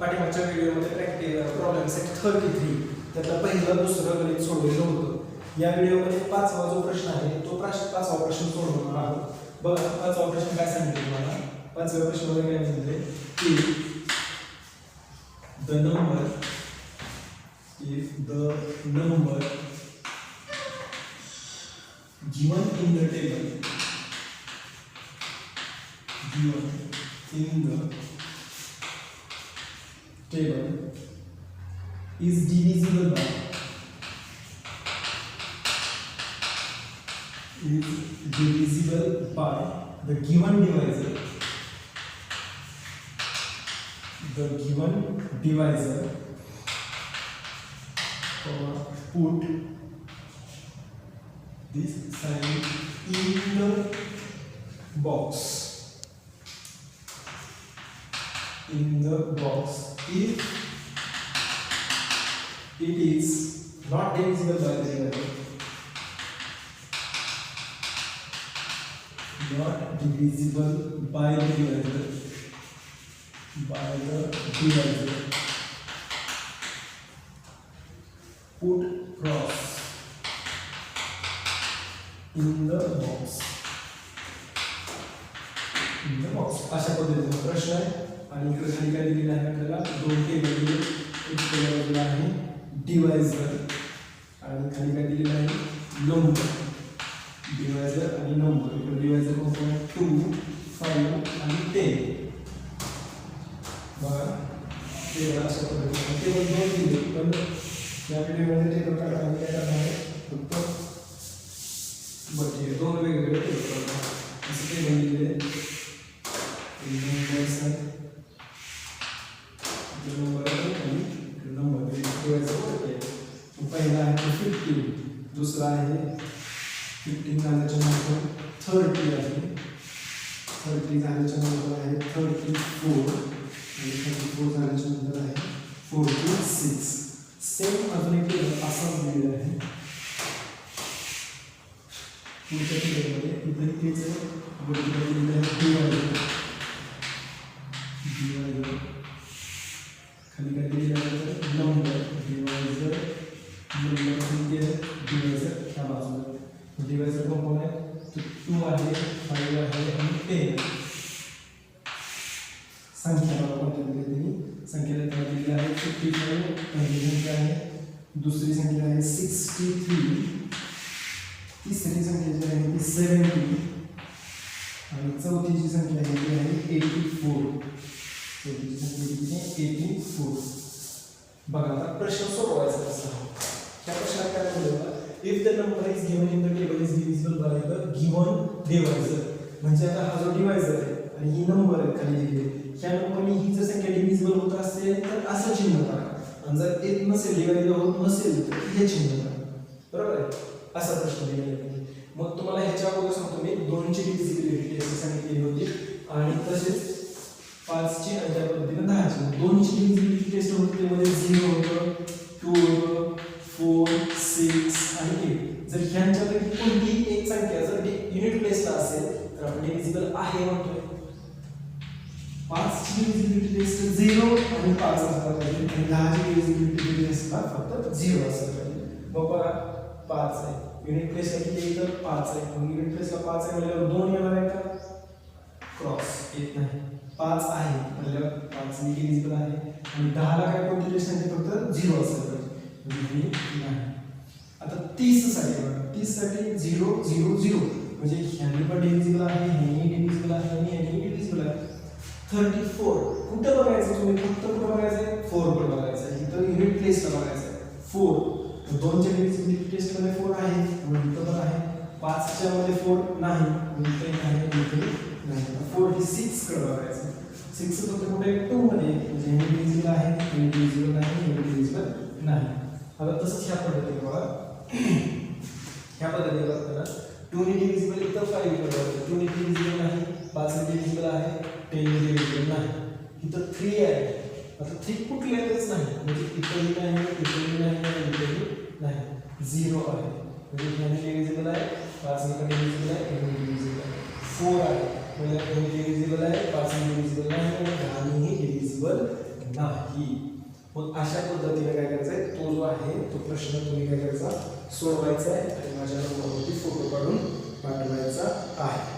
पाठीमागच्या व्हिडिओमध्ये practice problem set 33 त्यातलं पहिलं दुसरं गणित सोडवलेलं होतं। या व्हिडिओमध्ये पाचवा जो प्रश्न आहे तो पाचवा प्रश्न सोडवणार आहोत। बघा पाचवा प्रश्न काय सांगितले तुम्हाला। पाचव्या प्रश्नामध्ये काय सांगितले की the number given in the table is divisible by the given divisor put this sign in the box if it is not divisible by the divisor, put cross in the box अशा पद्धतीचा प्रश्न आहे। आणि इकडे खाली काय दिलेलं आहे आपल्याला दोन टेबल दिले, एक टेबल आहे डिवायझर आणि खाली काय दिलेलं आहे नंबर। डिवायझर आणि नंबर इकडे डिवायझर कॉम्पोनंट 2 5 आणि 10 बघा टेबल अशा पद्धतीने टेबल दोन दिले, पण या व्हिडिओमध्ये टेबल काढताना काय करणार आहे फक्त बघा दोन वेगवेगळे टेबल काढणार असं टेबल दिले पहिला आहे 15 दुसरा आहे 15 झाल्याच्या नंतर 30 आहे 30 झाल्याच्या नंतर आहे 34 आणि 34 झाल्याच्या नंतर आहे 46 सेम अजून एक असाच दिलेला आहे पुढच्या टेबलमध्ये इथे तेच डिवायझर खाली काय दिलेलं आहे नंबर डिवायझर ह्या बाजूला डिवायझर कॉम्पोनंट 2 आहे 5 आहे आणि 10 संख्या बघा कोणत्या दिली संख्या दिलेली आहे 55 पहिली संख्या आहे, दुसरी संख्या आहे 63, तिसरी संख्या जी आहे ती 70 आणि चौथी जी संख्या आहे ती आहे 84 चौथीची संख्या किती आहे 84। बघा आता प्रश्न सोडवायचा कसा त्या प्रश्नात काय दिलेलं if the number is given in the table is divisible by the given divisor, म्हणजे आता हा जो डिवायझर आहे आणि ही नंबर आहे खाली दिलेली ह्या नंबरने ही जर संख्या डिव्हिजिबल होत असेल तर असं चिन्ह टाका आणि जर एक नसेल डिवायड होत नसेल तर हे चिन्ह टाका, बरोबर आहे असा प्रश्न दिलेला आहे। मग तुम्हाला ह्याच्या अगोदर सांगतो मी 2 ची डिव्हिजिबिलिटी टेस्ट सांगितलेली होती आणि तसेच 5 ची आणि त्या पद्धतीने 10 ची 2 ची डिव्हिजिबिलिटी टेस्ट होती त्यामध्ये 0 होतं 2 होतं 4 6 आणि 8 जर ह्यांच्यापैकी कोणतीही एक संख्या जर युनिट प्लेसला असेल तर आपण डिव्हिजिबल आहे म्हणतोय। 5 ची डिव्हिजिबिलिटी टेस्ट 0 आणि 5 असला पाहिजे आणि 10 ची डिव्हिजिबिलिटी टेस्टला फक्त 0 असला पाहिजे। मग बघा 5 आहे युनिट प्लेसला किती येतं 5 आहे, मग युनिट प्लेसला 5 आहे म्हणजे 2 येणार आहे का क्रॉस येत नाही, 5 आहे म्हणजे 5 ने डिव्हिजिबल आहे आणि 10 ला काय कोणती टेस्ट आहे फक्त 0 असेल पाहिजे म्हणजे नाही। आता 30 साठी बघा 30 साठी 0 0 0 म्हणजे ह्याने पण डिव्हिजिबल आहे ह्याने डिव्हिजिबल आहे आणि ह्याने डिव्हिजिबल आहे। 34 कुठे बघायचं तुम्ही फक्त कुठे बघायचं आहे 4 वर बघायचं आहे, इथं युनिट प्लेसला बघायचं आहे 4 2 च्या डिव्हिजिबिलिटी टेस्ट मध्ये 4 आहे म्हणून इथं पण आहे, 5 च्या मध्ये 4 नाही म्हणून इथे आहे इथे नाही, 4 ही 6 कडे बघायचं 6 फक्त कुठे 2 मध्ये म्हणजे हे डिव्हिजिबल आहे हे डिव्हिजिबल नाही हे डिव्हिजिबल नाही। आता तसंच ह्या पद्धतीने बघा ह्या पद्धतीने बघताना 2 ने डिव्हिजिबल इथं 5 कडे बघायचं 2 ने डिव्हिजिबल नाही 5 ने डिव्हिजिबल आहे 10 ने डिव्हिजिबल नाही, इथं 3 आहे आता 3 कुठल्याच नाही म्हणजे इथंही नाही इथंही नाही इथंही नाही 0 आहे म्हणजे ह्याने डिव्हिजिबल आहे 5 ने डिव्हिजिबल आहे ह्याने डिव्हिजिबल आहे 4 आहे म्हणजे ह्याने डिव्हिजिबल आहे 5 ने डिव्हिजिबल नाही आणि 10 ने डिव्हिजिबल नाही. मग अशा पद्धतीने काय करायचं आहे, तो जो आहे तो प्रश्न तुम्ही काय करायचा, सोडवायचा आहे आणि माझ्या नंबरवरती फोटो काढून पाठवायचा आहे.